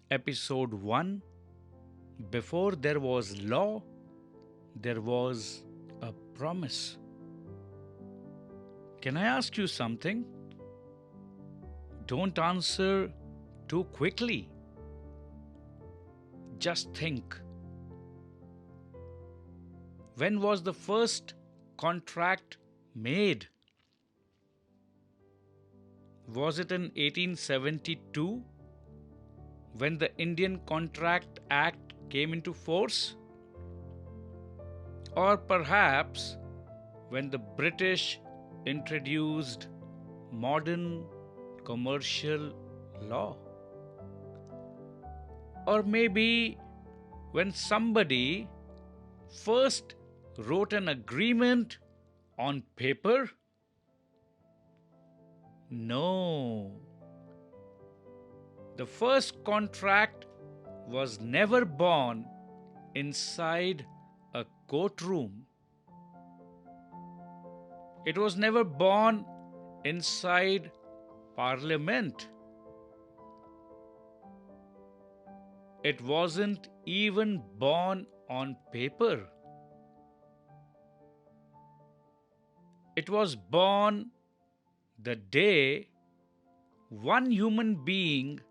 Episode 1. Before there was law, there was a promise. Can I ask you something? Don't answer too quickly. Just think. When was the first contract made? Was it in 1872 when the Indian Contract Act came into force? Or perhaps when the British introduced modern commercial law? Or maybe when somebody first wrote an agreement on paper? No. The first contract was never born inside a courtroom. It was never born inside Parliament. It wasn't even born on paper. It was born the day one human being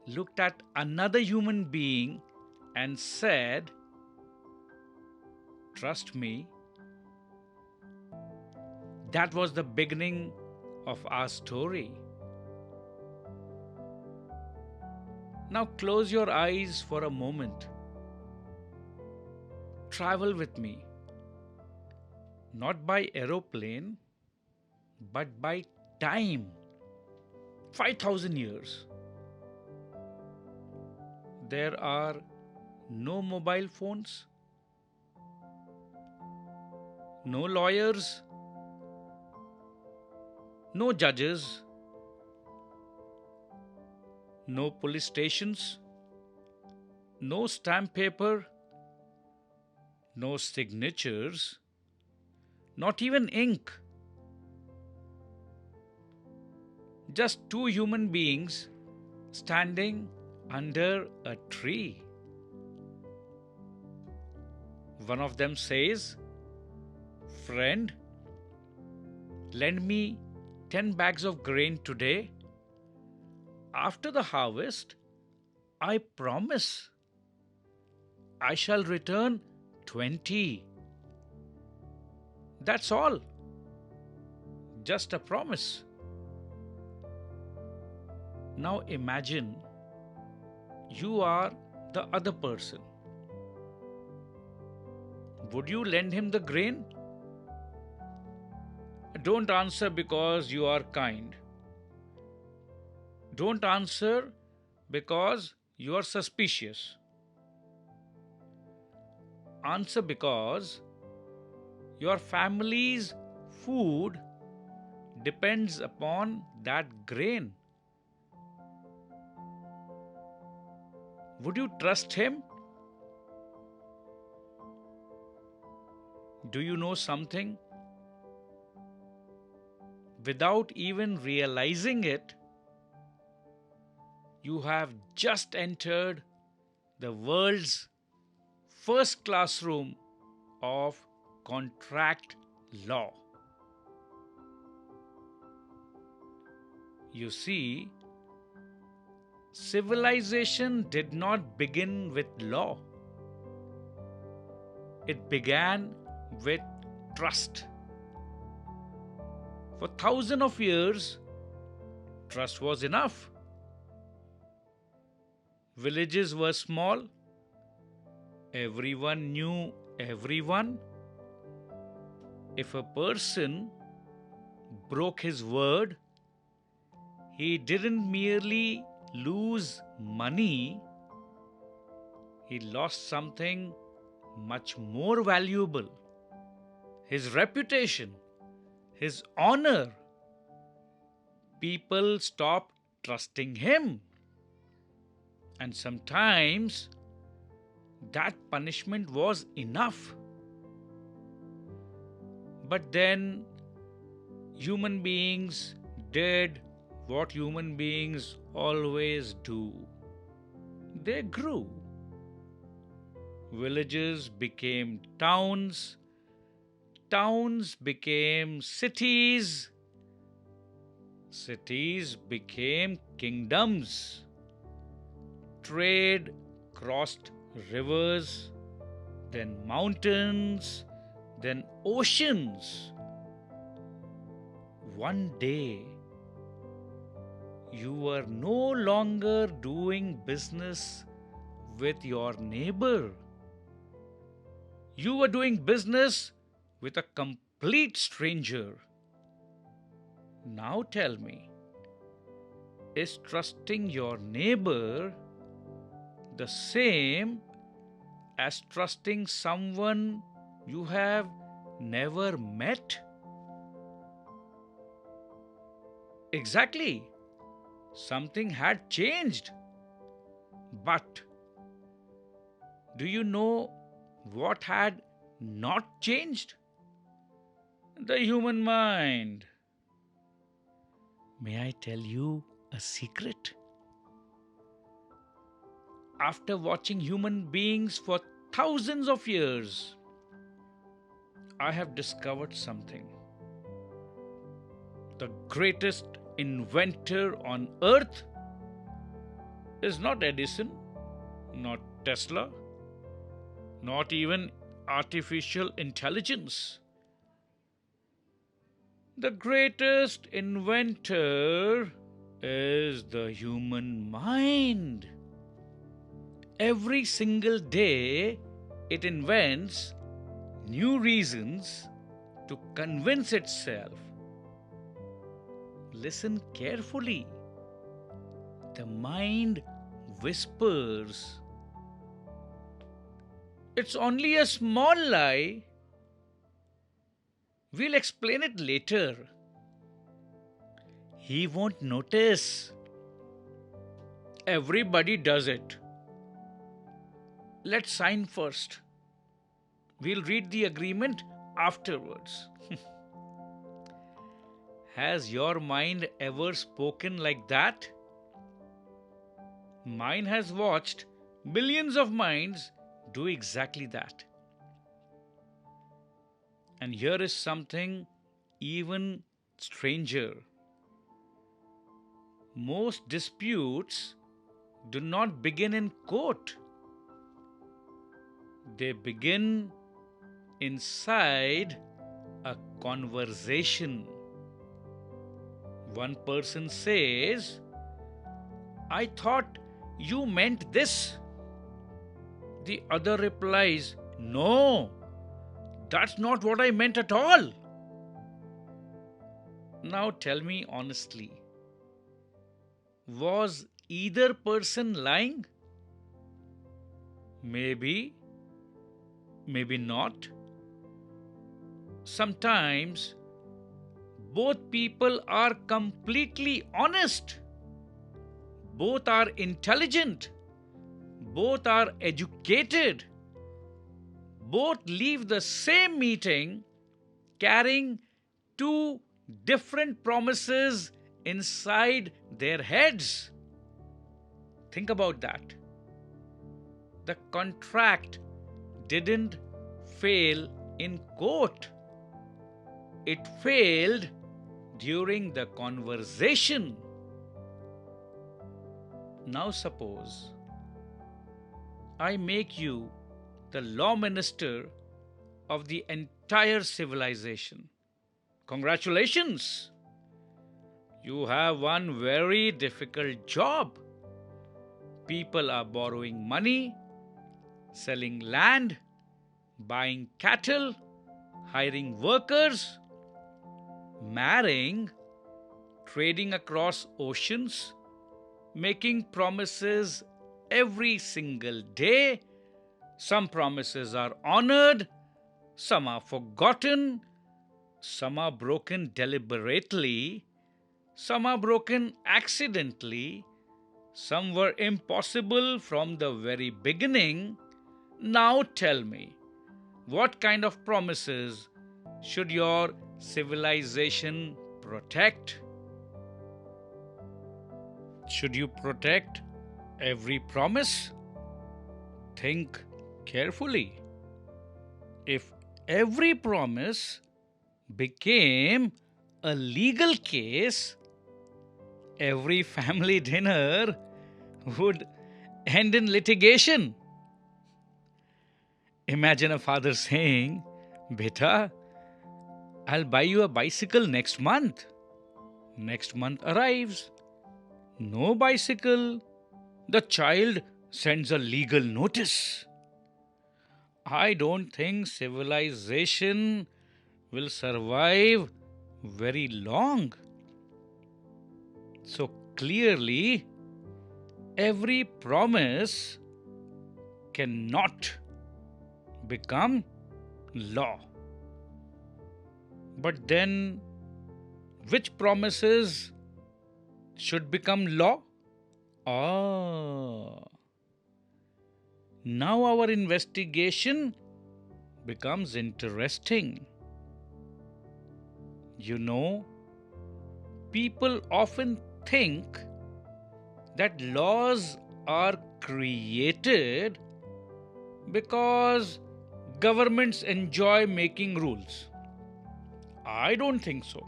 looked at another human being and said, "Trust me." That was the beginning of our story. Now close your eyes for a moment. Travel with me. Not by aeroplane, but by time. 5,000 years. There are no mobile phones, no lawyers, no judges, no police stations, no stamp paper, no signatures, not even ink. Just two human beings standing under a tree. One of them says, "Friend, lend me 10 bags of grain today. After the harvest, I promise I shall return 20. That's all. Just a promise." Now imagine you are the other person. Would you lend him the grain? Don't answer because you are kind. Don't answer because you are suspicious. Answer because your family's food depends upon that grain. Would you trust him? Do you know something? Without even realizing it, you have just entered the world's first classroom of contract law. You see, civilization did not begin with law. It began with trust. For thousands of years, trust was enough. Villages were small. Everyone knew everyone. If a person broke his word, he didn't merely lose money, he lost something much more valuable: his reputation, his honor. People stopped trusting him. And sometimes that punishment was enough. But then human beings did what human beings always do. they grew. Villages became towns, towns became cities, cities became kingdoms. Trade crossed rivers, then mountains, then oceans. One day, you were no longer doing business with your neighbor. You were doing business with a complete stranger. Now tell me, is trusting your neighbor the same as trusting someone you have never met? Exactly. Something had changed. But do you know what had not changed? The human mind. May I tell you a secret? After watching human beings for thousands of years, I have discovered something. The greatest inventor on earth is not Edison, not Tesla, not even artificial intelligence. The greatest inventor is the human mind. Every single day, it invents new reasons to convince itself. Listen carefully. The mind whispers. It's only a small lie. We'll explain it later. He won't notice. Everybody does it. Let's sign first. We'll read the agreement afterwards. Has your mind ever spoken like that? Mine has watched billions of minds do exactly that. And here is something even stranger. Most disputes do not begin in court. They begin inside a conversation. One person says, "I thought you meant this." The other replies, "No, that's not what I meant at all." Now tell me honestly, was either person lying? Maybe, maybe not. Sometimes both people are completely honest. Both are intelligent. Both are educated. Both leave the same meeting carrying two different promises inside their heads. Think about that. The contract didn't fail in court. It failed during the conversation. Now suppose I make you the law minister of the entire civilization. Congratulations! You have one very difficult job. People are borrowing money, selling land, buying cattle, hiring workers, marrying, trading across oceans, making promises every single day. Some promises are honored, some are forgotten, some are broken deliberately, some are broken accidentally, some were impossible from the very beginning. Now tell me, what kind of promises should your civilization protect? Should you protect Every promise, think carefully. If every promise became a legal case, every family dinner would end in litigation. Imagine a father saying, Beta, I'll buy you a bicycle next month. Next month arrives. No bicycle. The child sends a legal notice. I don't think civilization will survive very long. So clearly, every promise cannot become law. But then, which promises should become law? Ah, now our investigation becomes interesting. You know, people often think that laws are created because governments enjoy making rules. I don't think so.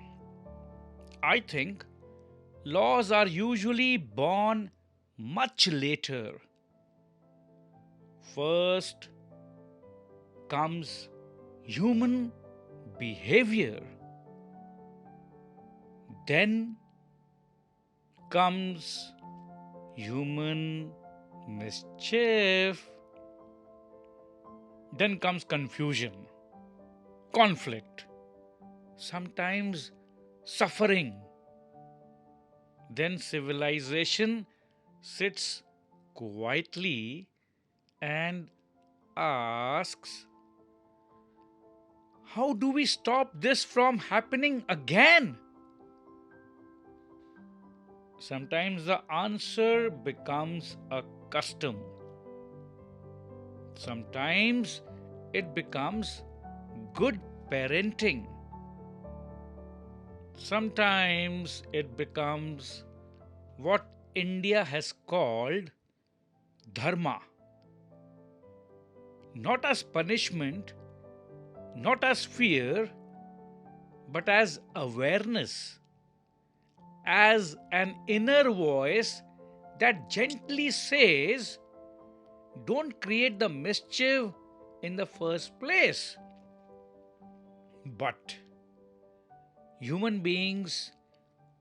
I think laws are usually born much later. First comes human behavior, then comes human mischief, then comes confusion, conflict, sometimes suffering. Then civilization sits quietly and asks, how do we stop this from happening again? Sometimes the answer becomes a custom. Sometimes it becomes good parenting. Sometimes it becomes what India has called dharma. Not as punishment, not as fear, but as awareness, as an inner voice that gently says, don't create the mischief in the first place. But human beings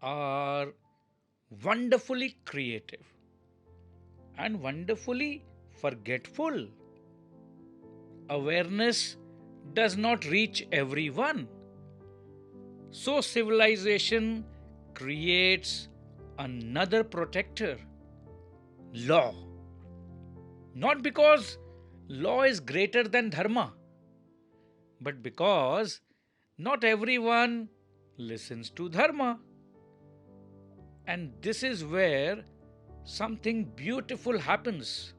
are wonderfully creative and wonderfully forgetful. Awareness does not reach everyone. So civilization creates another protector, law. Not because law is greater than dharma, but because not everyone listens to dharma. And this is where something beautiful happens.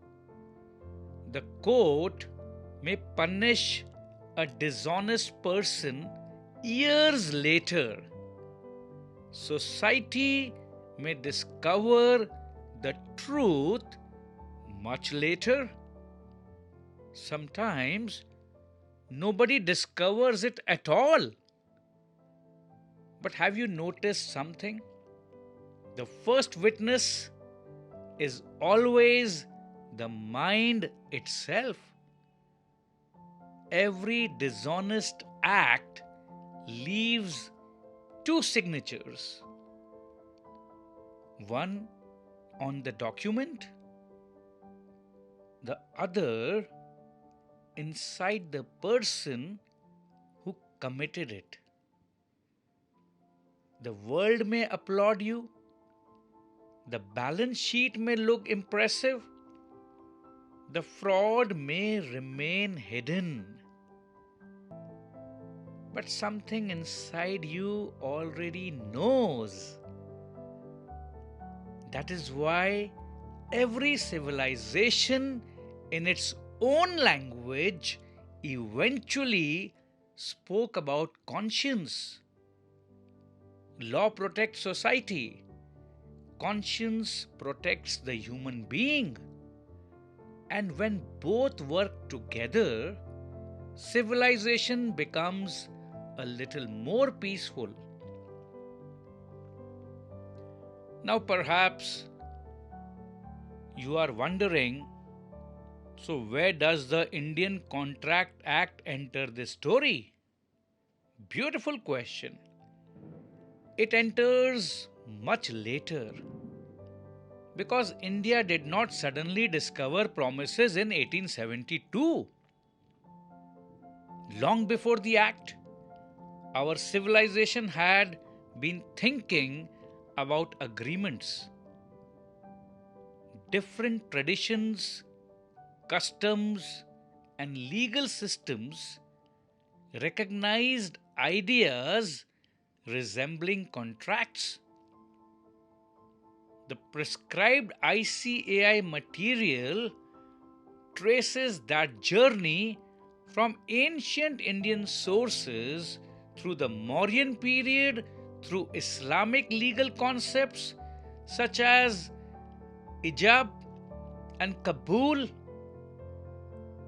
The court may punish a dishonest person years later. Society may discover the truth much later. Sometimes nobody discovers it at all. But have you noticed something? The first witness is always the mind itself. Every dishonest act leaves two signatures. One on the document, the other inside the person who committed it. The world may applaud you, the balance sheet may look impressive, the fraud may remain hidden. But something inside you already knows. That is why every civilization in its own language eventually spoke about conscience. Law protects society. conscience protects the human being. And when both work together, civilization becomes a little more peaceful. Now, perhaps you are wondering, so where does the Indian Contract Act enter this story? Beautiful question. It enters much later because India did not suddenly discover promises in 1872. Long before the act, our civilization had been thinking about agreements. Different traditions, customs, and legal systems recognized ideas resembling contracts. The prescribed ICAI material traces that journey from ancient Indian sources through the Mauryan period, through Islamic legal concepts such as ijab and Kabul,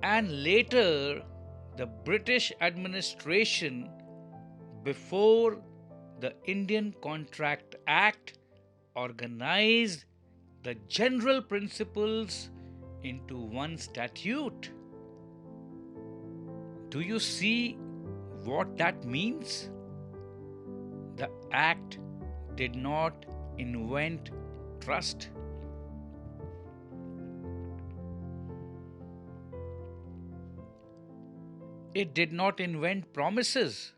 and later the British administration before the Indian Contract Act organized the general principles into one statute. Do you see what that means? The act did not invent trust. It did not invent promises.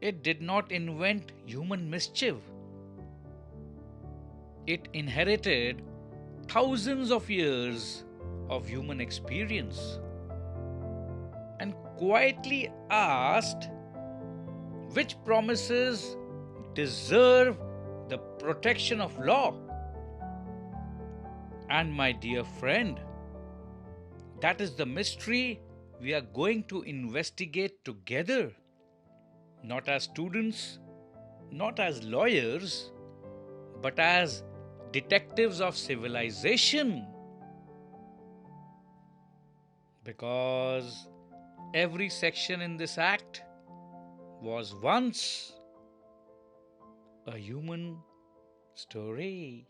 It did not invent human mischief. It inherited thousands of years of human experience and quietly asked which promises deserve the protection of law. And my dear friend, that is the mystery we are going to investigate together, not as students, not as lawyers, but as detectives of civilization. Because every section in this act was once a human story.